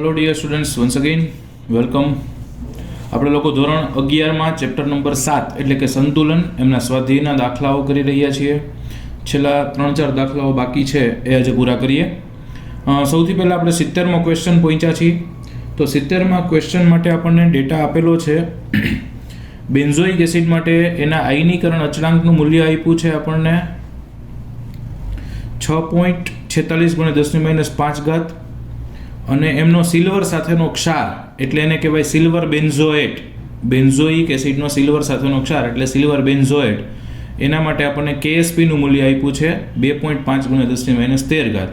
Hello dear students, once again welcome. આપણે લોકો ધોરણ 11માં ચેપ્ટર નંબર 7 એટલે કે સંતુલન એમના સ્વાધ્યાયના દાખલાઓ કરી રહ્યા છીએ. છેલ્લા 3-4 દાખલાઓ બાકી છે એ આજે પૂરા કરીએ. સૌથી પહેલાં આપણે 70મો ક્વેશ્ચન પહોંચ્યા છીએ. તો 70મા ક્વેશ્ચન માટે આપણને ડેટા આપેલો છે. બેન્ઝોઇક એસિડ માટે એના આયનીકરણ અચળાંકનું મૂલ્ય આપ્યું છે આપણને 6.46 × 10⁻5 અને એમનો સિલ્વર સાથેનો ક્ષાર એટલે એને કહેવાય સિલ્વર બેન્ઝોએટ. બેન્ઝોઇક એસિડનો સિલ્વર સાથેનો ક્ષાર એટલે સિલ્વર બેન્ઝોએટ. એના માટે આપણને કેએસપીનું મૂલ્ય આપ્યું છે 2.5 × 10⁻13.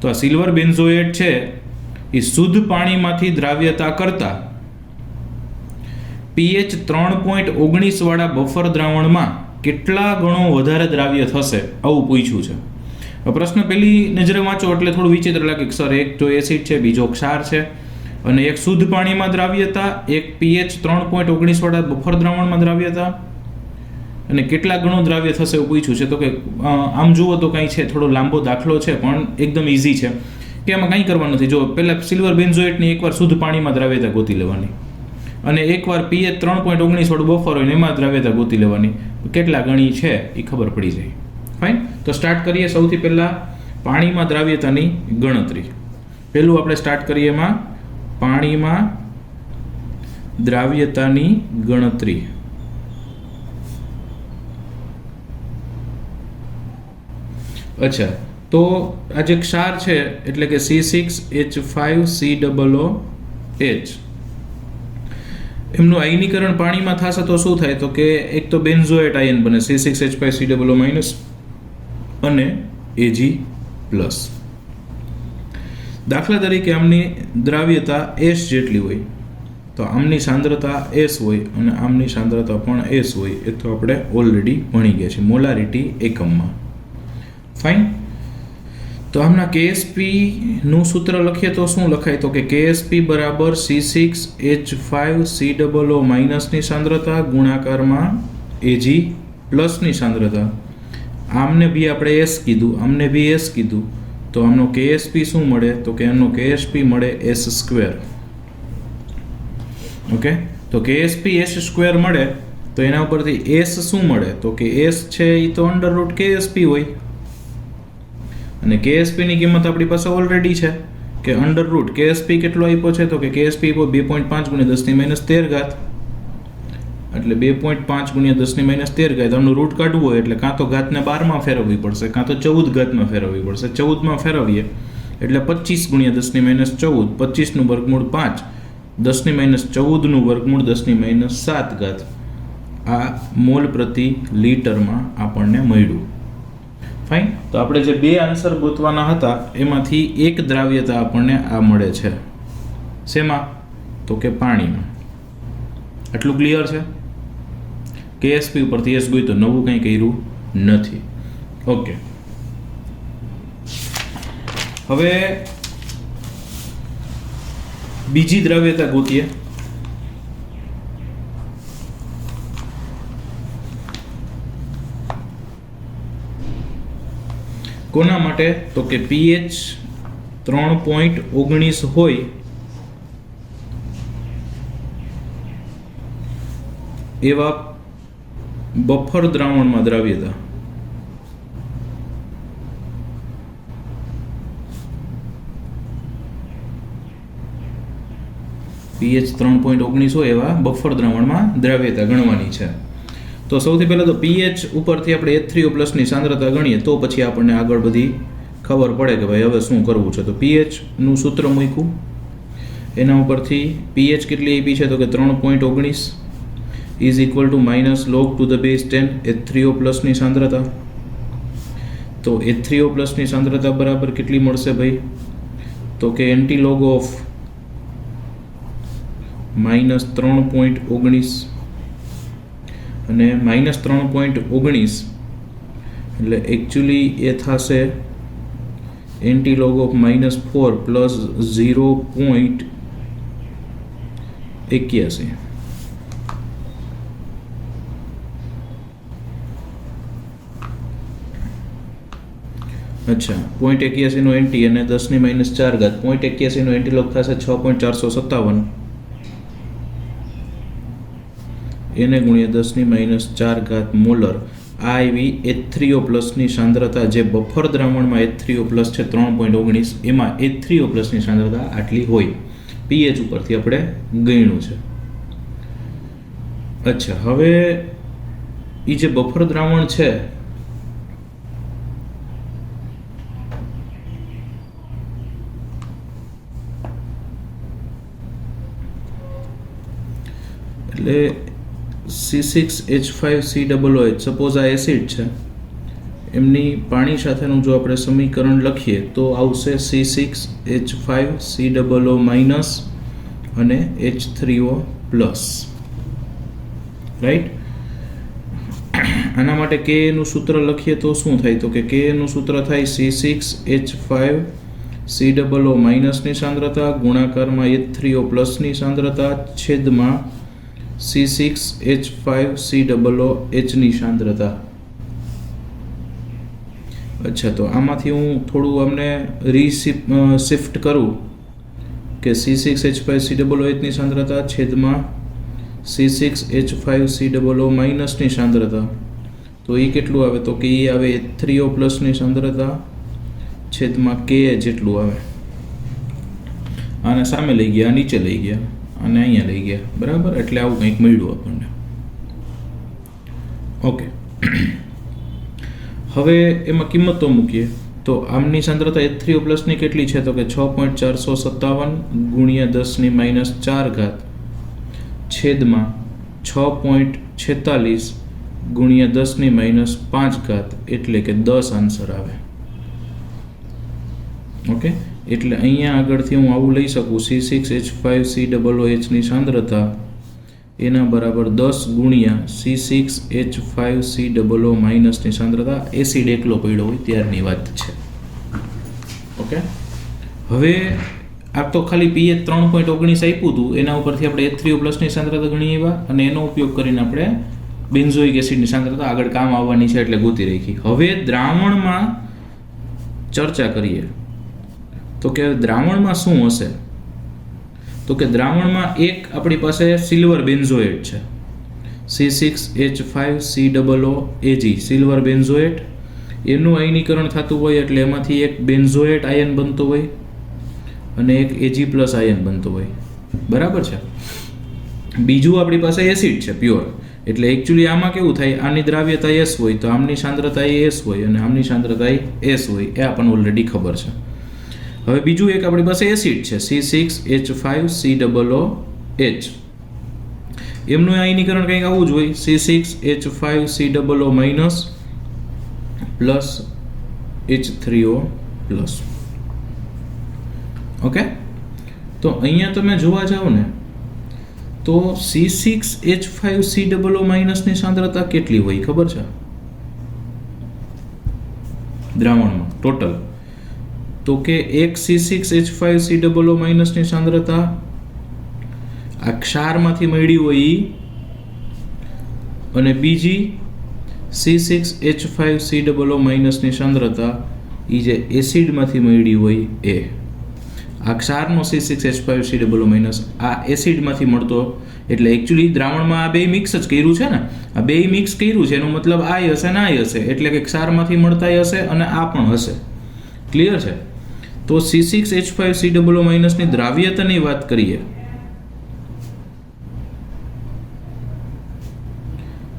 તો આ સિલ્વર બેન્ઝોએટ છે એ શુદ્ધ પાણીમાંથી દ્રાવ્યતા કરતાં pH 3.19 વાળા બફર દ્રાવણમાં કેટલા ગણો વધારે દ્રાવ્ય થશે આવું પૂછ્યું છે. પ્રશ્ન પહેલી નજરે વાંચો એટલે થોડું વિચિત્ર લાગે કે સર એક તો એસિડ છે, બીજો ક્ષાર છે અને એક શુદ્ધ પાણીમાં દ્રાવ્યતા, એક pH 3.19 વાળા બફર દ્રાવણમાં દ્રાવ્યતા અને કેટલા ગણો દ્રાવ્ય થશે એવું પૂછ્યું છે. તો કે આમ જુઓ તો કંઈ છે થોડો લાંબો દાખલો છે પણ એકદમ ઇઝી છે કે એમાં કંઈ કરવાનું નથી. જો પહેલાં સિલ્વર બેન્ઝોએટની એકવાર શુદ્ધ પાણીમાં દ્રાવ્યતા ગોતી લેવાની અને એકવાર pH 3.19 વાળું બફર હોય ને એમાં દ્રાવ્યતા ગોતી લેવાની. કેટલા ગણી છે એ ખબર પડી જાય. ફાઇન. તો સ્ટાર્ટ કરીએ. સૌથી પહેલાં પાણીમાં દ્રાવ્યતાની ગણતરી. પહેલું આપણે સ્ટાર્ટ કરીએ એમાં પાણીમાં દ્રાવ્યતાની ગણતરી. અચ્છા, તો આ જે ક્ષાર છે એટલે કે C6H5COOH એમનું આયનીકરણ પાણીમાં થશે તો શું થાય? તો કે એક તો બેન્ઝોએટ આયન બને C6H5COO- અને Ag+. દાખલા તરીકે આમની દ્રાવ્યતા S જેટલી હોય તો આમની સાંદ્રતા S હોય અને આમની સાંદ્રતા પણ S હોય. એ તો આપણે ઓલરેડી ભણી ગયા છે મોલારિટી એકમમાં. ફાઇન. તો આમના KSP નું સૂત્ર લખીએ તો શું લખાય? તો કે KSP બરાબર C6H5COO- ની સાંદ્રતા ગુણાકારમાં Ag+ ની સાંદ્રતા. આમને બી આપણે S કીધું, આમને બી S કીધું, તો આમનો KSP શું મળે? તો કે એમનો KSP મળે S². ઓકે, તો KSP S² મળે તો એના ઉપરથી S શું મળે? તો કે S છે એ તો √ KSP હોય અને KSP ની કિંમત આપણી પાસે ઓલરેડી છે કે √ KSP કેટલો આપ્યો છે? તો કે KSP આપ્યો 2.5 × 10⁻13. એટલે 2.5 × 10⁻13. આનું રૂટ કાઢવું હોય એટલે કાં તો ઘાતને 12 માં ફેરવવી પડશે કાં તો 14 ઘાતમાં ફેરવવી પડશે. 14 માં ફેરવીએ એટલે 25 × 10⁻14, 25 નું વર્ગમૂળ 5, 10⁻14 નું વર્ગમૂળ 10⁻7. આ મોલ પ્રતિ લીટરમાં આપણને મળ્યું. ફાઇન. તો આપણે જે બે આન્સર ગોતવાના હતા એમાંથી એક દ્રાવ્યતા આપણને આ મળે છે. શેમાં? તો કે પાણીમાં. આટલું ક્લિયર છે? KSP ઉપરથી S ગોઈ તો નવું કંઈ કર્યું નથી. ઓકે, હવે બીજી દ્રાવ્યતા ગોતીએ. કોના માટે? તો કે pH 3.19 હોય એવા બફર દ્રાવણમાં દ્રાવ્યતા. pH 3.19 હોય એવા બફર દ્રાવણમાં દ્રાવ્યતા ગણવાની છે. તો સૌથી પહેલાં તો pH ઉપરથી આપણે H3O+ ની સાંદ્રતા ગણીએ તો પછી આપણને આગળ બધી ખબર પડે કે ભાઈ હવે શું કરવું છે. તો pH નું સૂત્ર મૂક્યું, એના ઉપરથી pH કેટલી આપી છે? તો કે 3.19 is equal to -log⁻10 H3O+ ની સાંદ્રતા. તો H3O+ ની સાંદ્રતા બરાબર કેટલી મળશે ભાઈ? તો કે એન્ટી-લોગ ઓફ -3.19 અને -3.19 એટલે એકચ્યુઅલી એ થશે એન્ટી-લોગ ઓફ -4 પ્લસ 0.81. અચ્છા 0.81 નો એન્ટી અને 10⁻⁴ 0.81 નો એન્ટી લોગ થશે 6.457 એને ગુણ્યા 10⁻⁴ મોલર. આ આવી H3O પ્લસની સાંદ્રતા જે બફર દ્રાવણમાં H3O પ્લસ છે 3.19, એમાં H3O પ્લસની સાંદ્રતા આટલી હોય. પીએચ ઉપરથી આપણે ગણ્યું છે. અચ્છા, હવે એ જે બફર દ્રાવણ છે એટલે C6H5COOH, સપોઝ આ એસિડ છે, એમની પાણી સાથેનું જો આપણે સમીકરણ લખીએ તો આવશે C6H5COO માઇનસ અને H3O પ્લસ, રાઈટ. આના માટે કે નું સૂત્ર લખીએ તો શું થાય? તો કે નું સૂત્ર થાય C6H5COO માઇનસની સાંદ્રતા ગુણાકારમાં H3O પ્લસની સાંદ્રતા છેદમાં C6H5COOH ની સાંદ્રતા. અચ્છા, તો આમાંથી હું થોડું અમને શિફ્ટ કરું કે C6H5COOH ની સાંદ્રતા છેદમાં C6H5COO માઇનસની સાંદ્રતા, તો એ કેટલું આવે? તો કે એ આવે H3O પ્લસની સાંદ્રતા છેદમાં K જેટલું આવે. આને સામે લઈ ગયા, નીચે લઈ ગયા અને અહીંયા લઈ ગયા, બરાબર. એટલે આવું કંઈક મળ્યું આપણને. ઓકે, હવે એમાં કિંમતો મૂકીએ તો આમની સાંદ્રતા H3O પ્લસની કેટલી છે? તો કે 6.457 ગુણ્યા 10⁻⁴ છેદમાં 6.46 ગુણ્યા 10⁻⁵, એટલે કે 10 આન્સર આવે. ઓકે, એટલે અહીંયા આગળથી હું આવું લઈ શકું, C6H5COOH ની સાંદ્રતા એના બરાબર 10 ગુણ્યા C6H5COO માઇનસની સાંદ્રતા. એસિડ એકલો પડ્યો હોય ત્યારની વાત છે. ઓકે, હવે આ તો ખાલી પીએચ 3.19 આપ્યું હતું, એના ઉપરથી આપણે H3O પ્લસની સાંદ્રતા ગણી આવ્યા અને એનો ઉપયોગ કરીને આપણે બેન્ઝોઇક એસિડની સાંદ્રતા આગળ કામ આવવાની છે એટલે ગોતી રાખી. હવે દ્રાવણમાં ચર્ચા કરીએ તો કે દ્રાવણમાં શું હશે? તો કે દ્રાવણમાં એક આપણી પાસે સિલ્વર બેન્ઝોએટ છે, C6H5COOAG, સિલ્વર બેન્ઝોએટ. એનું આયનીકરણ થતું હોય એટલે એમાંથી એક બેન્ઝોએટ આયન બનતો હોય અને એક Ag પ્લસ આયન બનતો હોય, બરાબર છે. બીજું આપણી પાસે એસિડ છે પ્યોર, એટલે એકચ્યુઅલી આમાં કેવું થાય, આની દ્રાવ્યતા S હોય તો આમની સાંદ્રતા S હોય અને આમની સાંદ્રતા S હોય, એ આપણને ઓલરેડી ખબર છે. હવે બીજું એક આપણી પાસે એસિડ છે C6H5COOH, એમનું આયનીકરણ કંઈક આવું જ હોય, C6H5COO minus plus H3O plus. Okay, તો અહીંયા તમે જોવા જાઓ ને તો C6H5COO માઇનસની સાંદ્રતા કેટલી હોય ખબર છે દ્રાવણમાં ટોટલ? તો કે એક C6H5COO માઇનસની સાંદ્રતા આ ક્ષારમાંથી મળી હોય અને બીજી C6H5COO માઇનસની સાંદ્રતા એ જે એસિડમાંથી મળી હોય એ. આ ક્ષારનો C6H5COO માઇનસ આ એસિડમાંથી મળતો, એટલે એકચ્યુઅલી દ્રાવણમાં આ બે મિક્સ જ કર્યું છે ને, આ બે મિક્સ કર્યું છે એનો મતલબ આ હશે ને આ હશે, એટલે કે ક્ષારમાંથી મળતા હશે અને આ પણ હશે. ક્લિયર છે? તો C6H5COO માઇનસની દ્રાવ્યતાની વાત કરીએ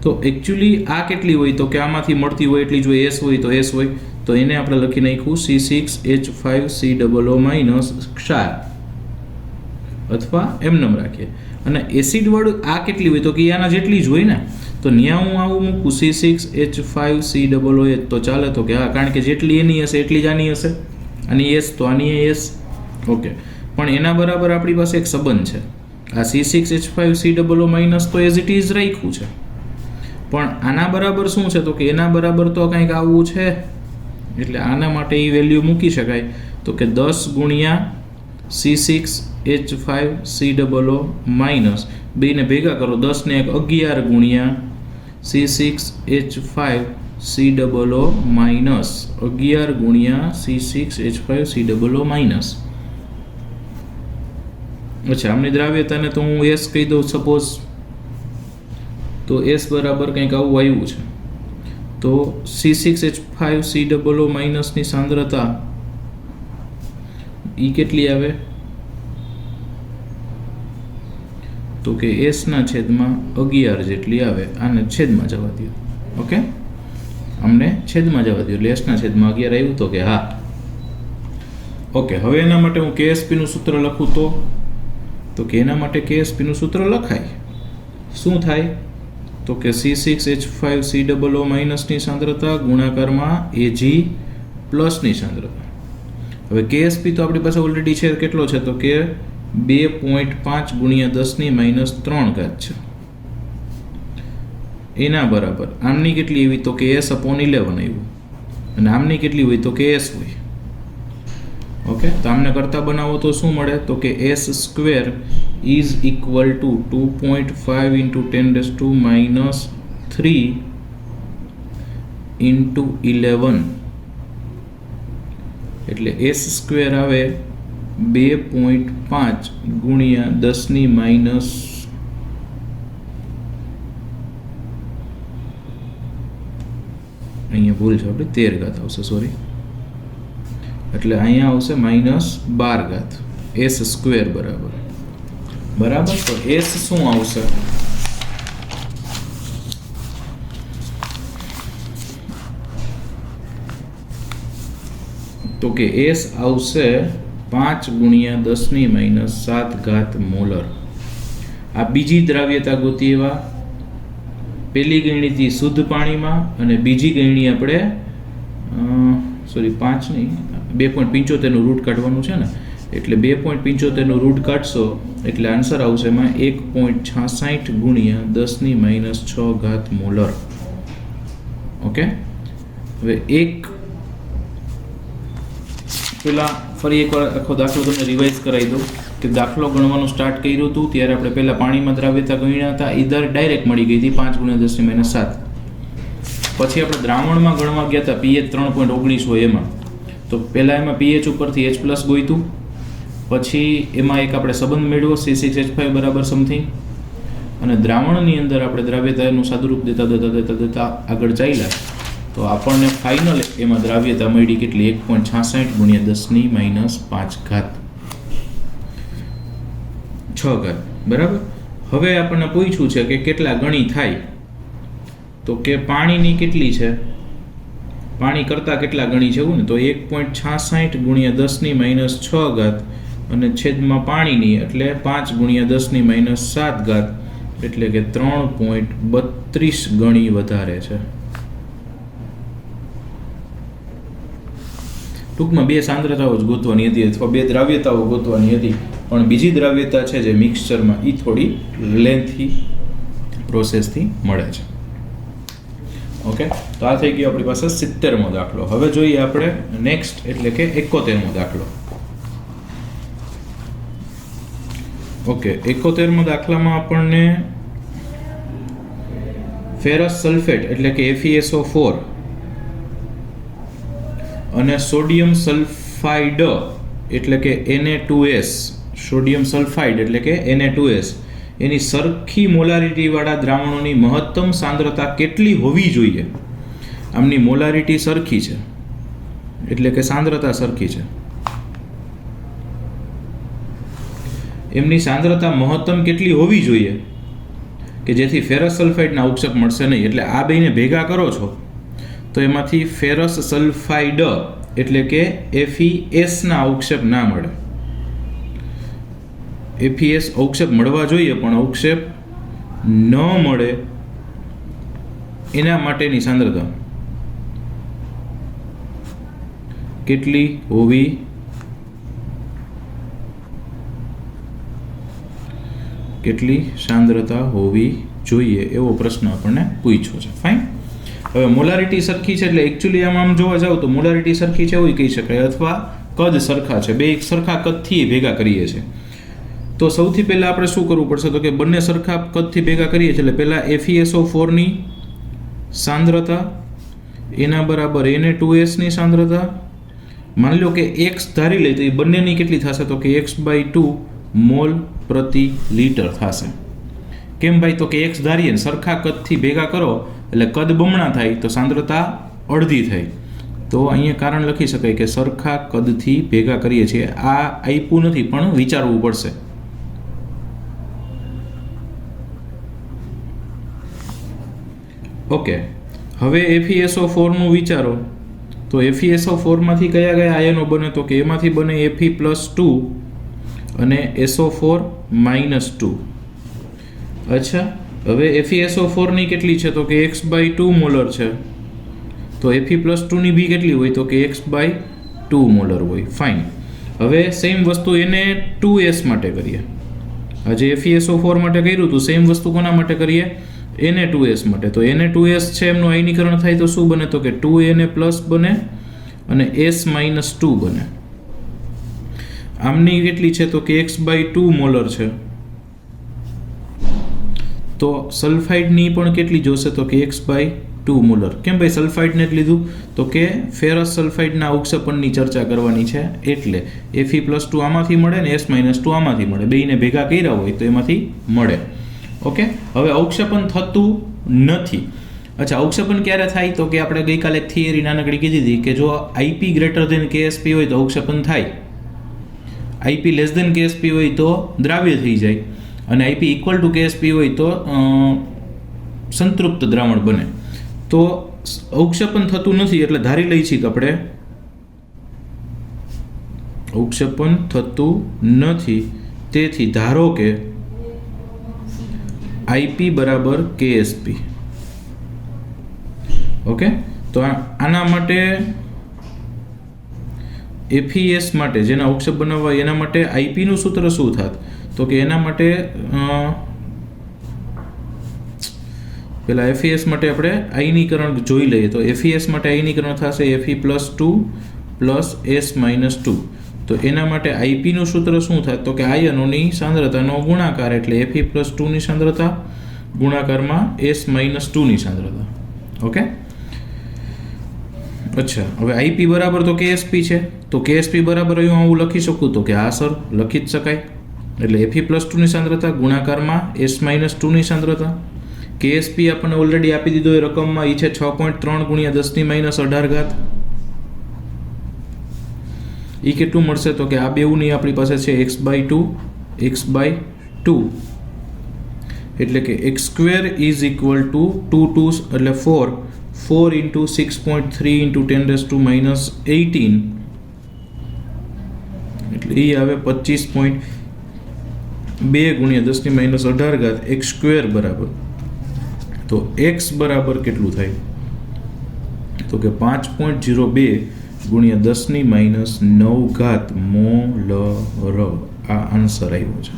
તો એકચ્યુઅલી આ કેટલી હોય? તો કે આમાંથી મળતી હોય એટલી જો S હોય તો S હોય, તો એને આપણે લખી નાખ્યું C6H5COO માઇનસ ક્ષાર, અથવા એમ રાખીએ. અને એસિડ વાળું આ કેટલી હોય? તો કે આના જેટલી જ હોય ને, તો ન્યા હું આવું મૂકું C6H5COOH તો ચાલે? તો કે હા, કારણ કે જેટલી એની હશે એટલી જ આની હશે, આની S તો આની S. ઓકે, પણ એના બરાબર આપણી પાસે એક સંબંધ છે, આ C6H5COO માઇનસ તો એઝ ઇટ ઇઝ રાખ્યું છે, પણ આના બરાબર શું છે? તો કે એના બરાબર તો કંઈક આવું છે, એટલે આના માટે એ વેલ્યુ મૂકી શકાય. તો કે 10 ગુણ્યા C6H5COO માઇનસ, બેને ભેગા કરો, 10 ને 1 11 ગુણ્યા C6H5COO માઇનસ 11 ગુણ્યા C6H5COO માઇનસ. અચ્છા, આમની દ્રાવ્યતાને તો હું S કહી દઉં સપોઝ, તો S બરાબર કંઈક આવું આવ્યું છે. તો C6H5COO માઇનસની સાંદ્રતા એ કેટલી આવે? તો કે S ના છેદમાં 11 જેટલી આવે. આને છેદમાં જવા દો. ઓકે, અમને છેદમાં જવા દો એટલે S ના છેદમાં 11 આવ્યું. તો કે હા. ઓકે, હવે એના માટે હું KSP નું સૂત્ર લખું તો કે એના માટે KSP નું સૂત્ર લખાય. શું થાય? તો કે C6H5COO માઇનસની સાંદ્રતા ગુણાકારમાં Ag પ્લસની સાંદ્રતા. હવે KSP તો આપણી પાસે ઓલરેડી છે, કેટલો છે? તો કે 2.5 ગુણ્યા 10⁻³ છે. એના બરાબર આમની કેટલી એવી? તો કે S/11 આવ્યું. અને આમની કેટલી હોય? તો કે S હોય. ઓકે, તો આમને કરતા બનાવો તો શું મળે? તો કે S² ઇઝ ઇક્વલ ટુ 2.5 × 10⁻³ × 11. એટલે S² આવે 2.5 ગુણ્યા 10⁻, અહીંયા ભૂલ છે આપણે 13 આવશે, સોરી. એટલે અહીંયા આવશે -12. S² બરાબર. તો S શું આવશે? તો કે S આવશે 5 ગુણ્યા 10⁻⁷ મોલર. આ બીજી દ્રાવ્યતા ગોતી એવા. પહેલી ગણની શુદ્ધ પાણીમાં અને બીજી ગણની આપણે 5 નહીં 2.75 નું રૂટ કાઢવાનું છે ને, એટલે 2.75 નું રૂટ કાઢશો એટલે આન્સર આવશે એમાં 1.66 ગુણ્યા 10⁻⁶ મોલર. ઓકે, હવે પેલા ફરી એકવાર આખો દાખલો તમને રિવાઇઝ કરાવી દઉં કે દાખલો ગણવાનું સ્ટાર્ટ કર્યું હતું ત્યારે આપણે પહેલાં પાણીમાં દ્રાવ્યતા ગણ્યા હતા. એ ડાયરેક્ટ મળી ગઈ હતી 5 ગુણ્યા 10⁻⁷. પછી આપણે દ્રાવણમાં ગણવા ગયા હતા pH 3.19 હોય એમાં. તો પહેલાં એમાં pH ઉપરથી H+ ગોઈતું. પછી એમાં એક આપણે સંબંધ મેળવ્યો C6H5 બરાબર સમથિંગ. અને દ્રાવણની અંદર આપણે દ્રાવ્યતાનું સાદુરૂપ દેતા આગળ ચાલ્યા તો આપણને ફાઇનલ એમાં દ્રાવ્યતા મળી કેટલી? 1.66 ગુણ્યા 10⁻⁵ બરાબર. હવે આપણને પૂછ્યું છે કે કેટલા ગણી થાય? તો કે પાણીની કેટલી છે? પાણી કરતાં કેટલા ગણી છે એવું ને? તો 1.66 ગુણ્યા 10⁻⁶ અને છેદમાં પાણીની એટલે 5 ગુણ્યા 10⁻⁷, એટલે કે 3.32 ગણી વધારે છે. ટૂંકમાં બે સાંદ્રતાઓ જ ગોતવાની હતી અથવા બે દ્રાવ્યતાઓ ગોતવાની હતી, પણ બીજી દ્રાવ્યતા છે જે મિક્સચરમાં એ થોડી લેન્થી પ્રોસેસથી મળે છે. ઓકે, તો આ થઈ ગયો આપણી પાસે 70મો દાખલો. હવે જોઈએ આપણે નેક્સ્ટ એટલે કે 71મો દાખલો. ઓકે, 71મા દાખલામાં આપણને ફેરસ સલ્ફેટ એટલે કે FeSO4 અને સોડિયમ સલ્ફાઇડ એટલે કે Na2S, સોડિયમ સલ્ફાઇડ એટલે કે Na2S એની સરખી મોલારિટી વાળા દ્રાવણોની મહત્તમ સાંદ્રતા કેટલી હોવી જોઈએ? આમની મોલારિટી સરખી છે એટલે કે સાંદ્રતા સરખી છે. એમની સાંદ્રતા મહત્તમ કેટલી હોવી જોઈએ કે જેથી ફેરસ સલ્ફાઇડના અવક્ષેપ મળશે નહીં? એટલે આ બેને ભેગા કરો છો તો એમાંથી ફેરસ સલ્ફાઇડ એટલે કે FeS ના અવક્ષેપ ના મળે. FeS અવક્ષેપ મળવા જોઈએ પણ અવક્ષેપ ન મળે એના માટેની સાંદ્રતા કેટલી હોવી કેટલી સાંદ્રતા હોવી જોઈએ એવો પ્રશ્ન આપણને પૂછ્યો છે. ફાઇન. હવે મોલારિટી સરખી છે એટલે એકચ્યુઅલી આમ જોવા જાવ તો મોલારિટી સરખી છે એવું કહી શકાય, અથવા કદ સરખા છે, બે એક સરખા કદથી ભેગા કરીએ છીએ. તો સૌથી પહેલાં આપણે શું કરવું પડશે? તો કે બંને સરખા કદથી ભેગા કરીએ છીએ એટલે પહેલાં FeSO4 ની सांद्रता एना बराबर Na2S ની सांद्रता मान लो कि x धारी ले तो ये बंनेनी केटली थशे तो कि x/2 मोल प्रति लीटर थशे केम भाई तो कि x धारीए ने सरखा कदथी भेगा करो એટલે કદ બમણા થાય તો सांद्रता અડધી થાય તો અહીંયા કારણ લખી શકાય કે સરખા કદથી ભેગા કરીએ છીએ આ આપ્યું નથી પણ વિચારવું પડશે ઓકે હવે FeSO4 નું વિચારો તો FeSO4 માંથી કયા કયા આયનો બને તો કે એમાંથી બને Fe+2 અને SO4 -2 અચ્છા હવે FeSO4 ની કેટલી છે તો કે x/2 મોલર છે તો Fe+2 ની બી કેટલી હોય તો કે x/2 મોલર હોય ફાઇન હવે સેમ વસ્તુ Na2S માટે કરીએ આજે FeSO4 માટે કર્યું તો સેમ વસ્તુ કોના માટે કરીએ Na2S માટે તો Na2S છે એમનું આયનીકરણ થાય તો શું બને તો કે 2Na+ બને અને S-2 બને આમની કેટલી છે તો કે x/2 મોલર છે તો સલ્ફાઇડની પણ કેટલી જોશે તો કે x/2 મોલર કેમ ભાઈ સલ્ફાઇડને જ લીધું તો કે ફેરસ સલ્ફાઇડના અવક્ષેપણની ચર્ચા કરવાની છે એટલે Fe+2 આમાંથી મળે ને S-2 આમાંથી મળે બેયને ભેગા કર્યા હોય તો એમાંથી મળે ઓકે હવે અવક્ષેપણ થતું નથી અચ્છા અવક્ષેપણ ક્યારે થાય તો કે આપણે ગઈકાલે એક થિયરી નાનકડી કીધી હતી કે જો IP > KSP હોય તો અવક્ષેપણ થાય IP < KSP હોય તો દ્રાવ્ય થઈ જાય અને IP = KSP હોય તો સંતૃપ્ત દ્રાવણ બને તો અવક્ષેપણ થતું નથી એટલે ધારી લઈ છીએ કે આપણે અવક્ષેપણ થતું નથી તેથી ધારો કે IP = KSP ઓકે તો આના માટે FeS માટે જેના અવક્ષેપ બનાવવા એના માટે IP નું સૂત્ર શું થાત તો કે એના માટે પેલા FeS માટે આપણે આયનીકરણ જોઈ લઈએ તો FeS માટે આયનીકરણ થશે Fe+2 + S-2 તો એના માટે IP નું સૂત્ર શું થાય તો કે આયનોની સાંદ્રતાનો ગુણાકાર એટલે Fe+2 ની સાંદ્રતા ગુણાકારમાં S-2 ની સાંદ્રતા ઓકે અચ્છા હવે IP બરાબર તો KSP છે તો KSP બરાબર હું લખી શકું તો કે આ સર લખી જ શકાય એટલે Fe+2 ની સાંદ્રતા ગુણાકારમાં S-2 ની સાંદ્રતા KSP આપણને ઓલરેડી આપી દીધો એ રકમમાં ઈ છે 6.3 × 10⁻18 ઈ કેટલું મળશે તો કે આ બેઉની આપણી પાસે છે x/2 એટલે કે x² = 2 2 એટલે 4 × 6.3 × 10⁻18 એટલે ઈ આવે 25.2 × 10⁻18 x² બરાબર તો x બરાબર કેટલું થાય તો કે 5.02 × 10⁻9 મોલર આ આન્સર આવ્યો છે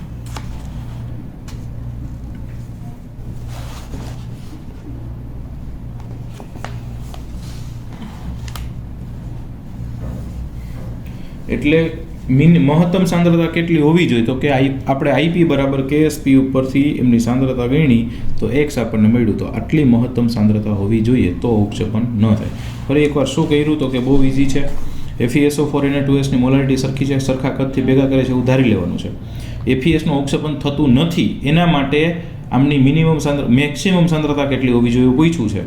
એટલે મહત્તમ સાંદ્રતા કેટલી હોવી જોઈએ તો કે આપણે IP = KSP ઉપરથી એમની સાંદ્રતા ગણી તો x આપણને મળ્યું તો આટલી મહત્તમ સાંદ્રતા હોવી જોઈએ તો અવક્ષેપણ ન થાય ફરી એકવાર શું કર્યું તો કે બહુ ઈઝી છે FeSO4 Na2S ની મોલારિટી સરખી છે સરખા કદથી ભેગા કરે છે એવું ધારી લેવાનું છે FeS નું અવક્ષેપણ થતું નથી એના માટે આમની મેક્સિમમ સાંદ્રતા કેટલી હોવી જોઈએ એવું પૂછ્યું છે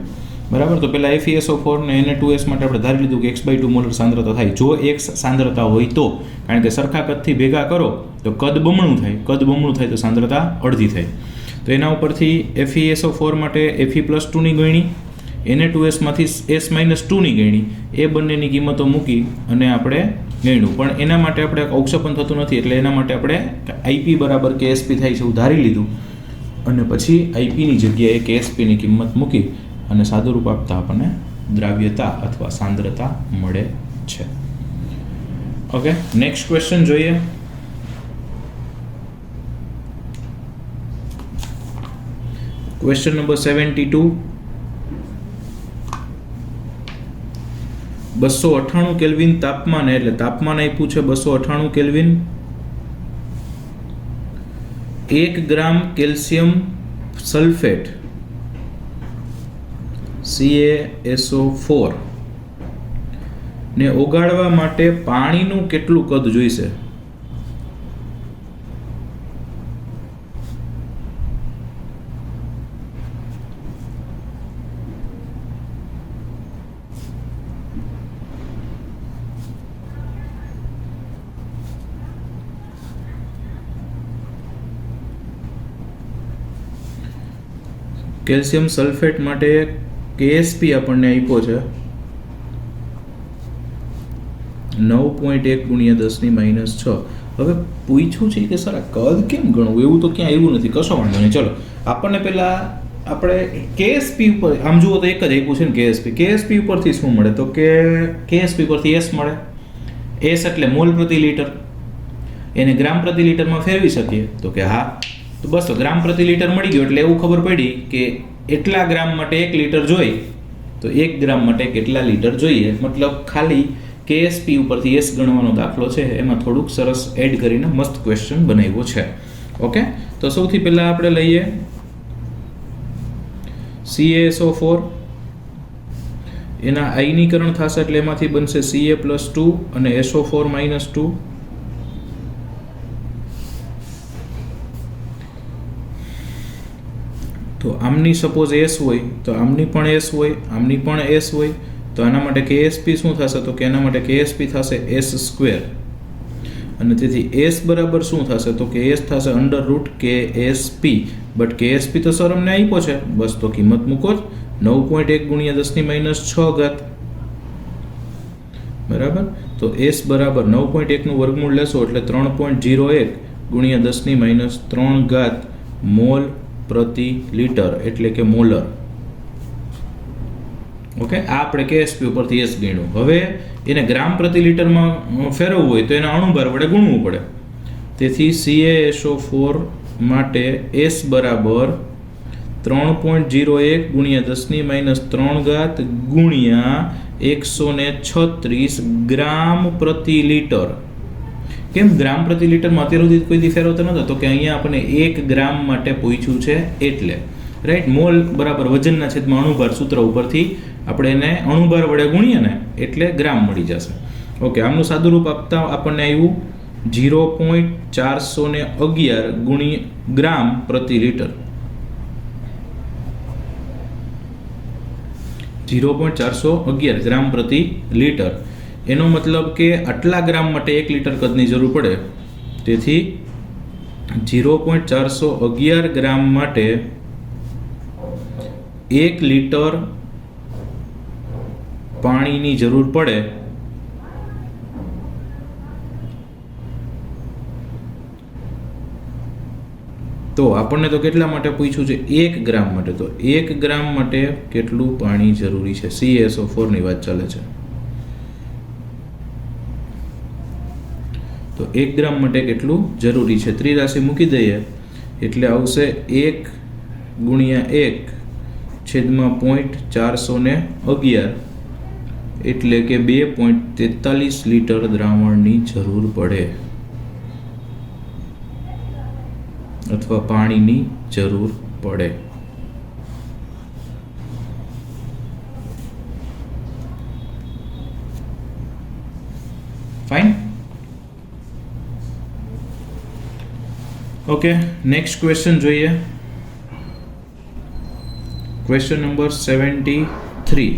બરાબર તો પહેલા FeSO4 ને Na2S માટે આપણે ધારી લીધું કે x/2 મોલર સાંદ્રતા થાય જો x સાંદ્રતા હોય તો કારણ કે સરખા કદથી ભેગા કરો તો કદ બમણું થાય તો સાંદ્રતા અડધી થાય તો એના ઉપરથી FeSO4 માટે Fe+2 ની ગણણી Na2S માંથી S-2 ની ગણણી એ બંનેની કિંમતો મૂકી અને આપણે ગણ્યું પણ એના માટે આપણે અવક્ષેપણ થતું નથી એટલે એના માટે આપણે IP = KSP થાય છે એવું ધારી લીધું અને પછી IP ની જગ્યાએ KSP ની કિંમત મૂકી અને સાદુરૂપ આપતા આપણને દ્રાવ્યતા અથવા સાંદ્રતા મળે છે ઓકે નેક્સ્ટ ક્વેશ્ચન જોઈએ ક્વેશ્ચન નંબર 72 298 કેલ્વિન તાપમાન એટલે તાપમાન આપ્યું છે 298 કેલ્વિન 1 ગ્રામ કેલ્શિયમ સલ્ફેટ CaSO4 ને ઓગાળવા માટે પાણીનું કેટલું કદ જોઈશે? કેલ્શિયમ સલ્ફેટ માટે KSP આપણને આપ્યો છે 9.1 × 10⁻6. હવે પૂછ્યું છે કે સર આ કદ કેમ ગણવું, એવું તો ક્યાં આવ્યું નથી. કશો વાંધો નહીં, ચલો આપણને પહેલા આપણે KSP ઉપર આમ જુઓ તો એક જ આપ્યું છે ને KSP ઉપરથી શું મળે તો કે KSP પરથી S મળે. S એટલે મોલ પ્રતિ લીટર, એને ગ્રામ પ્રતિ લીટરમાં ફેરવી શકીએ તો કે હા, તો બસ તો ગ્રામ પ્રતિ લીટર મળી ગયું. એટલે એવું ખબર પડી કે એટલા ગ્રામ માટે 1 લીટર જોઈએ તો 1 ગ્રામ માટે કેટલા લીટર જોઈએ. મતલબ ખાલી KSP ઉપરથી S ગણવાનો દાખલો છે, એમાં થોડુંક સરસ એડ કરીને મસ્ત ક્વેશ્ચન બનાવ્યો છે. ઓકે, તો સૌથી પહેલા આપણે લઈએ CaSO4, એના આયનીકરણ થશે એટલે એમાંથી બનશે Ca+2 અને SO4-2. તો આમની સપોઝ S હોય તો આમની પણ S હોય, આમની પણ S હોય, તો આના માટે KSP શું થશે તો કે એના માટે KSP થશે S². અને તેથી S બરાબર શું થશે તો કે S થશે √KSP. બટ KSP તો સર અમને આપ્યો છે, બસ તો કિંમત મૂકો જ 9.1 × 10⁻6. બરાબર, તો S બરાબર 9.1 નું વર્ગમૂળ લેશો એટલે 3.01 × 10⁻3 મોલ પ્રતિ લીટર એટલે કે મોલર. ઓકે, આ આપણે KSP ઉપરથી S ગણ્યું. હવે એને ગ્રામ પ્રતિ લીટરમાં ફેરવવું હોય તો એના અણુભાર વડે ગુણવું પડે. તેથી CaSO4 માટે S બરાબર 3.01 × 10⁻3 ગુણ્યા 136 ગ્રામ પ્રતિ લીટર. કેમ ગ્રામ પ્રતિ લીટરમાં અત્યાર સુધી કોઈ દી ફેરવતો નતો તો કે અહીંયા આપણને 1 ગ્રામ માટે પૂછ્યું છે એટલે રાઈટ. મોલ બરાબર વજનના છેદમાં અણુભાર સૂત્ર ઉપરથી આપણે એને અણુભાર વડે ગુણીએ ને એટલે ગ્રામ મળી જશે. ઓકે, આમનું સાદું રૂપ આપતા આપણને આવ્યું 0.411 ગ્રામ પ્રતિ લીટર. 0.411 ગ્રામ પ્રતિ લીટર. એનો મતલબ કે આટલા ગ્રામ માટે 1 લીટર કદની જરૂર પડે. તેથી 0.411 ગ્રામ માટે 1 લીટર પાણીની જરૂર પડે. તો આપણને તો કેટલા માટે પૂછ્યું છે 1 ગ્રામ માટે. તો 1 ગ્રામ માટે કેટલું પાણી જરૂરી છે? CaSO4 ની વાત ચાલે છે. તો 1 ગ્રામ માટે કેટલું જરૂરી છે? ત્રિરાશિ મૂકી દઈએ એટલે આવશે 1 × 1/0.411 એટલે કે 2.43 લીટર દ્રાવણની જરૂર પડે અથવા પાણીની જરૂર પડે. ફાઇન. ઓકે, નેક્સ્ટ ક્વેશ્ચન જોઈએ. Question number 73.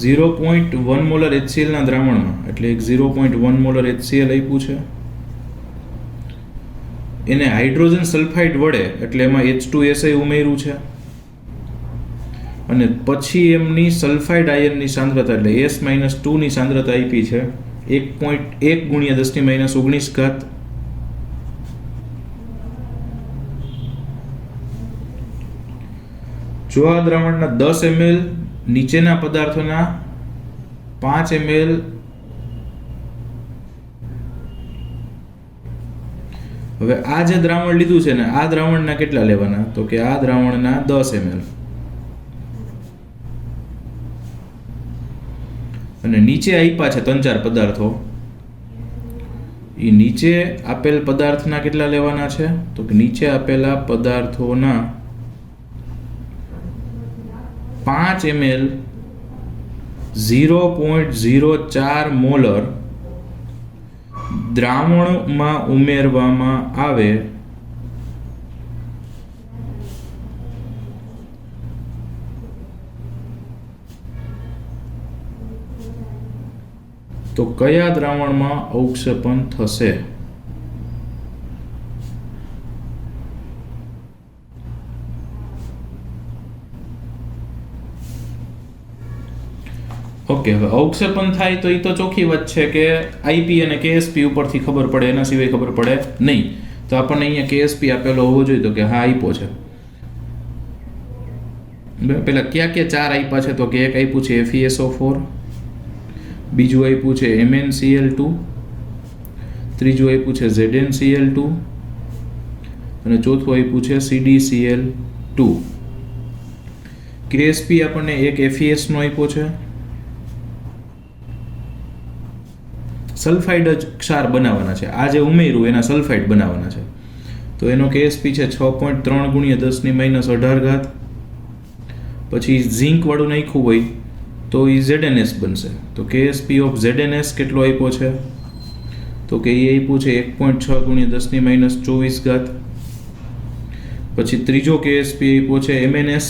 0.1 મોલર HCl ના દ્રાવણમાં એટલે 0.1 મોલર HCl આપ્યું છે. એને હાઇડ્રોજન સલ્ફાઇડ વડે એટલે એમાં H2SI ઉમેર્યું છે અને પછી એમની સલ્ફાઇડ આયનની સાંદ્રતા એટલે S-2 ની સાંદ્રતા આપી છે 1.1 × 10⁻19. જો આ દ્રાવણના 10 ml નીચેના પદાર્થોના 5 ml હવે આ જે દ્રાવણ લીધું છે ને આ દ્રાવણના કેટલા લેવાના તો કે આ દ્રાવણના 10 ml અને નીચે આપ્યા છે 3-4 પદાર્થો. એ નીચે આપેલ પદાર્થના કેટલા લેવાના છે તો કે નીચે આપેલા પદાર્થોના 5 ml 0.04 મોલર દ્રાવણમાં ઉમેરવામાં આવે તો કયા દ્રાવણમાં અવક્ષેપન થશે? ઓકે, હવે અવક્ષેપણ થાય તો એ તો ચોખ્ખી વાત છે કે આઈપી અને કેએસપી ઉપરથી ખબર પડે, એના સિવાય ખબર પડે નહીં. તો આપણને અહીંયા કેએસપી આપેલો હોવો જોઈએ, તો કે હા આપ્યો છે. પેલા ક્યાં ક્યાં ચાર આપ્યા છે? તો કે એક આપ્યું છે FeSO4, બીજું આપ્યું છે MnCl2, ત્રીજું આપ્યું છે ZnCl2 અને ચોથું આપ્યું છે CdCl2. કેએસપી આપણને એક FeS નો આપ્યો છે. સલ્ફાઇડ જ ક્ષાર બનાવવાના છે, આ જે ઉમેર્યું એના સલ્ફાઇડ બનાવવાના છે. તો એનો કેએસપી છે 6.3 × 10⁻18. પછી ઝીંક વાળું નાખ્યું હોય તો એ ZnS બનશે. તો કેએસપી ઓફ ZnS કેટલો આપ્યો છે? તો કે એ આપ્યું છે 1.6 × 10⁻24. પછી ત્રીજો કેએસપી આપ્યો છે MnS,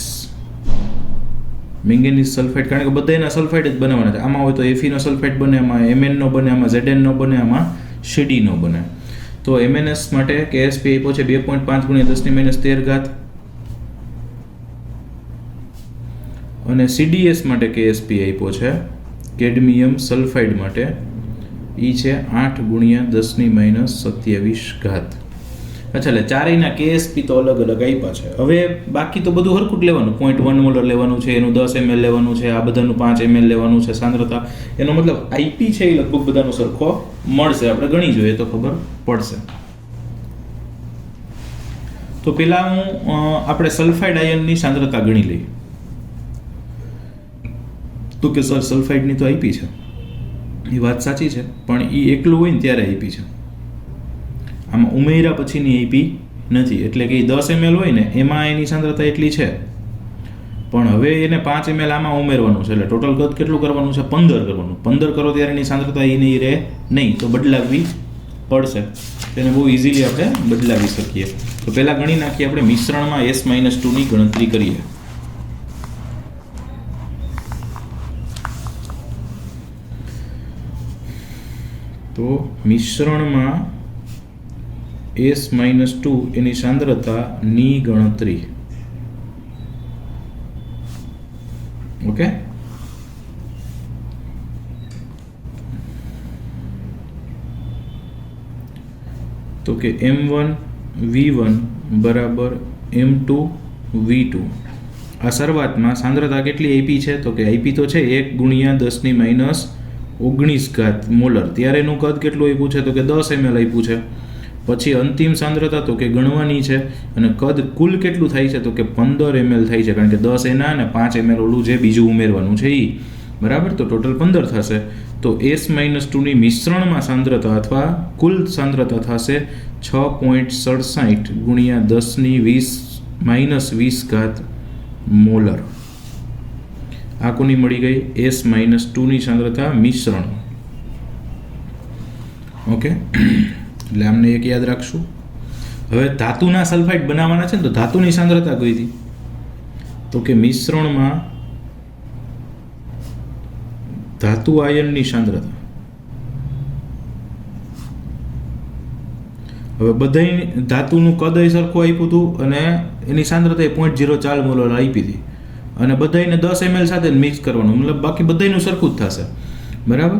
મેંગેનીઝ સલ્ફાઇડ, કારણ કે બધા એના સલ્ફાઇડ જ બનાવવાના છે. આમાં હોય તો Fe નો સલ્ફાઇડ બને, આમાં Mn નો બને, આમાં Zn નો બને, આમાં Cd નો બને. તો MnS માટે કેએસપી આપ્યો છે 2.5 × 10⁻13. અને CdS માટે કેએસપી આપ્યો છે કેડમિયમ સલ્ફાઇડ માટે, એ છે 8 × 10⁻27. અચ્છા, એટલે ચારેયના કેએસપી તો અલગ અલગ આપ્યા છે. હવે બાકી તો બધું હરખું જ લેવાનું. 0.1 મોલર લેવાનું છે, એનું 10 ml લેવાનું છે, આ બધાનું 5 ml લેવાનું છે સાંદ્રતા. એનો મતલબ આઈપી છે એ લગભગ બધાનો સરખો મળશે. આપણે ગણી જોઈએ તો ખબર પડશે. તો પેલા આપણે સલ્ફાઇડ આયનની સાંદ્રતા ગણી લઈએ. તો કે સર સલ્ફાઇડની તો આઈપી છે, એ વાત સાચી છે, પણ એ એકલું હોય ને ત્યારે આઈપી છે. આમાં ઉમેર્યા પછીની આઈપી નથી. એટલે કે 10 ml હોય ને એમાં એની સાંદ્રતા એટલી છે, પણ હવે એને 5 ml આમાં ઉમેરવાનું છે. એટલે ટોટલ કદ કેટલું કરવાનું છે? 15 કરવાનું. 15 કરો ત્યારે એની સાંદ્રતા એ નહીં રહે નહીં, તો બદલાવવી પડશે. તેને બહુ ઇઝીલી આપણે બદલાવી શકીએ. તો પહેલાં ગણી નાખીએ આપણે મિશ્રણમાં S-2 ની ગણતરી કરીએ. તો મિશ્રણમાં S-2 એની સાંદ્રતાની ગણતરી. ઓકે, તો કે M1V1 બરાબર M2V2. આ શરૂઆતમાં સાંદ્રતા કેટલી આઈપી છે? તો કે આઈપી તો છે 1 × 10⁻19 મોલર. ત્યારે એનું કદ કેટલું આપ્યું છે? તો કે 10 ml આપ્યું છે. પછી અંતિમ સાંદ્રતા તો કે ગણવાની છે, અને કદ કુલ કેટલું થાય છે? તો કે 15 ml થાય છે, કારણ કે 10 એના અને 5 ml ઓલું જે બીજું ઉમેરવાનું છે એ. બરાબર, તો ટોટલ 15 થશે. તો S-2 ની મિશ્રણમાં સાંદ્રતા અથવા કુલ સાંદ્રતા થશે 6.67 × 10⁻20 મોલર. આ કોની મળી ગઈ? S-2 ની સાંદ્રતા મિશ્રણ. ઓકે, એટલે આમને એક યાદ રાખશું. હવે ધાતુના સલ્ફાઇડ બનાવવાના છે ને, તો ધાતુની સાંદ્રતા કઈ હતી? તો કે મિશ્રણમાં ધાતુ આયનની સાંદ્રતા. હવે બધાય ધાતુનું કદ સરખું આપ્યું હતું અને એની સાંદ્રતા 0.04 મોલર આપી હતી, અને બધાને 10 ml સાથે મિક્સ કરવાનું. મતલબ બાકી બધાયનું સરખું જ થશે. બરાબર,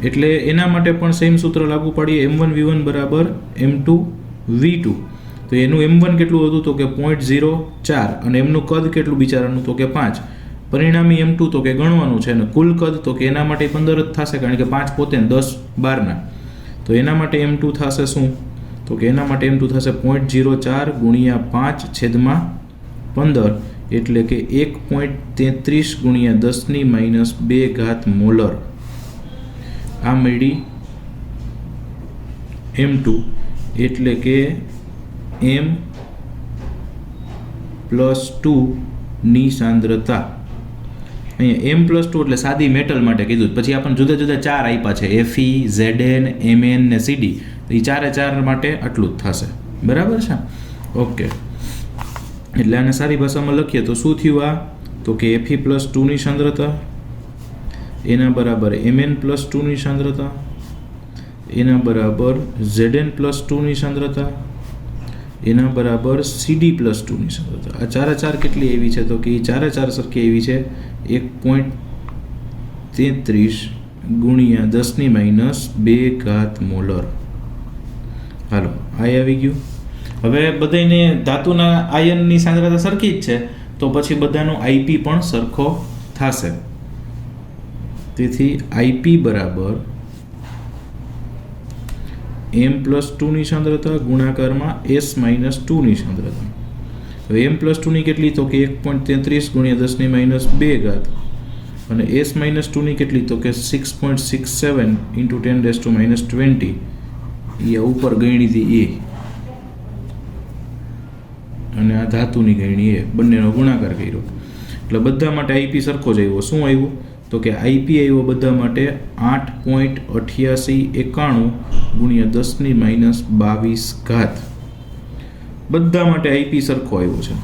એટલે એના માટે પણ સેમ સૂત્ર લાગુ પાડીએ. M1V1 બરાબર M2V2. તો એનું M1 કેટલું હતું? તો કે 0.04, અને એમનું કદ કેટલું બિચારાનું? તો કે 5. પરિણામી M2 તો કે ગણવાનું છે, અને કુલ કદ તો કે એના માટે 15 જ થશે, કારણ કે 5 પોતે 10 12ના. તો એના માટે M2 થશે શું? તો કે એના માટે M2 થશે 0.04 × 5/15, એટલે કે 1.33 × 10⁻2 મોલર. આ મળી M2, એટલે કે M+2 ની સાંદ્રતા. અહીંયા M+2 એટલે સાદી મેટલ માટે કીધું. પછી આપણને જુદા જુદા ચાર આપ્યા છે, Fe, Zn, Mn ને Cd. એ ચારે ચાર માટે આટલું જ થશે. બરાબર છે? ઓકે, એટલે આને સારી ભાષામાં લખીએ તો શું થયું આ? તો કે Fe+2 ની સાંદ્રતા એના બરાબર Mn+2 ની સાંદ્રતા એના બરાબર Zn+2 ની સાંદ્રતા એના બરાબર Cd+2 ની સાંદ્રતા. આ ચારે ચાર કેટલી આવી છે? તો કે એ ચારે ચાર સરખી આવી છે 1.33 × 10⁻² મોલર. હાલો, આ આવી ગયું. હવે બધાને ધાતુના આયનની સાંદ્રતા સરખી જ છે, તો પછી બધાનો IP પણ સરખો થશે. તેથી IP બરાબર M+2 ની સાંદ્રતા ગુણાકારમાં S-2 ની સાંદ્રતા. હવે M+2 ની કેટલી? તો કે 1.33 × 10⁻² અને S-2 ની કેટલી? તો કે 6.67 × 10⁻20. એ ઉપર ગણી હતી એ, અને આ ધાતુની ગણી એ, બંનેનો ગુણાકાર કર્યો એટલે બધા માટે IP સરખો જ આવ્યો. શું આવ્યું? તો કે IP આવ્યો બધા માટે 8.8891 × 10⁻22. બધા માટે IP સરખો આવ્યો છે.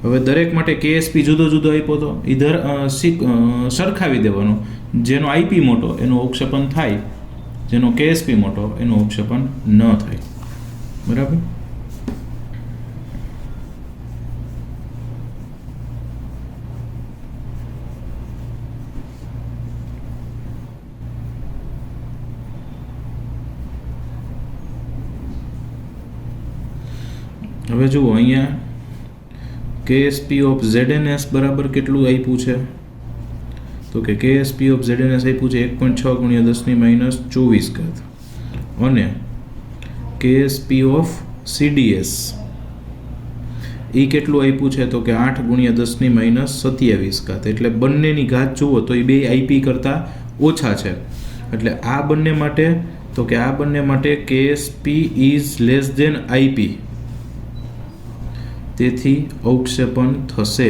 હવે દરેક માટે KSP જુદો જુદો આપ્યો તો ઇધર સરખાવી દેવાનો. જેનો IP મોટો એનો અવક્ષેપણ થાય, જેનો KSP મોટો એનો અવક્ષેપણ ન થાય. બરાબર? હવે જુઓ અહીંયા KSP ઓફ ZnS બરાબર કેટલું આપ્યું છે? તો કે KSP ઓફ ZnS આપ્યું છે 1.6 × 10⁻24 અને KSP ઓફ CDS એ કેટલું આપ્યું છે? તો કે 8 × 10⁻27. એટલે બંનેની ઘાત જુઓ તો એ બે IP કરતાં ઓછા છે. એટલે આ બંને માટે, તો કે આ બંને માટે KSP is less than IP. તેથી અવક્ષેપણ થશે.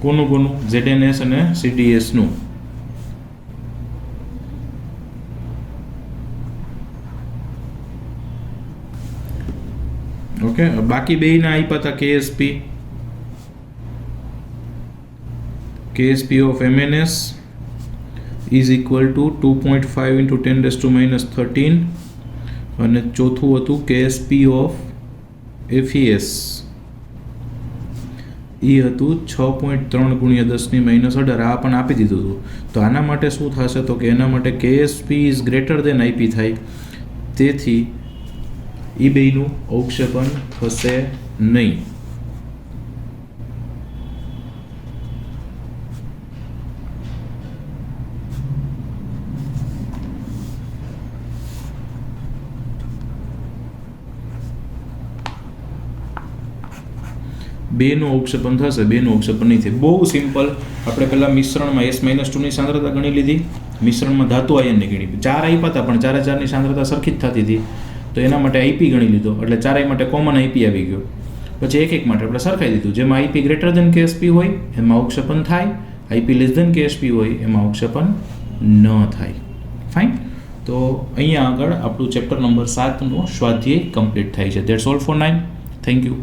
કોનું કોનું? ZnS અને CDS નું. ઓકે, બાકી બેયના આપ્યા હતા KSP of MnS is equal to 2.5 × 10⁻13 અને ચોથું હતું KSP ઓફ FeS એ હતું 6.3 × 10⁻18. આ પણ આપી દીધું હતું. તો આના માટે શું થશે? તો કે એના માટે KSP is greater than IP થાય. તેથી એ બેયનું અવક્ષેપણ થશે નહીં. બેનું અવક્ષેપણ થશે, બેનું અવક્ષેપણ નહીં થાય. બહુ સિમ્પલ. આપણે પહેલાં મિશ્રણમાં S-2 ની સાંદ્રતા ગણી લીધી, મિશ્રણમાં ધાતુ આયનની ગણી. ચાર આપ્યા હતા પણ ચારે ચારની સાંદ્રતા સરખી જ થતી હતી, તો એના માટે IP ગણી લીધો. એટલે ચારેય માટે કોમન IP આવી ગયો. પછી એક એક માટે આપણે સરખાઈ દીધું. જેમાં IP ગ્રેટર ધેન KSP હોય એમાં અવક્ષેપણ થાય, IP લેસ ધેન KSP હોય એમાં અવક્ષેપણ ન થાય. ફાઇન. તો અહીંયા આગળ આપણું ચેપ્ટર નંબર 7નો સ્વાધ્યાય કમ્પ્લીટ થાય છે. That's all for now. Thank you.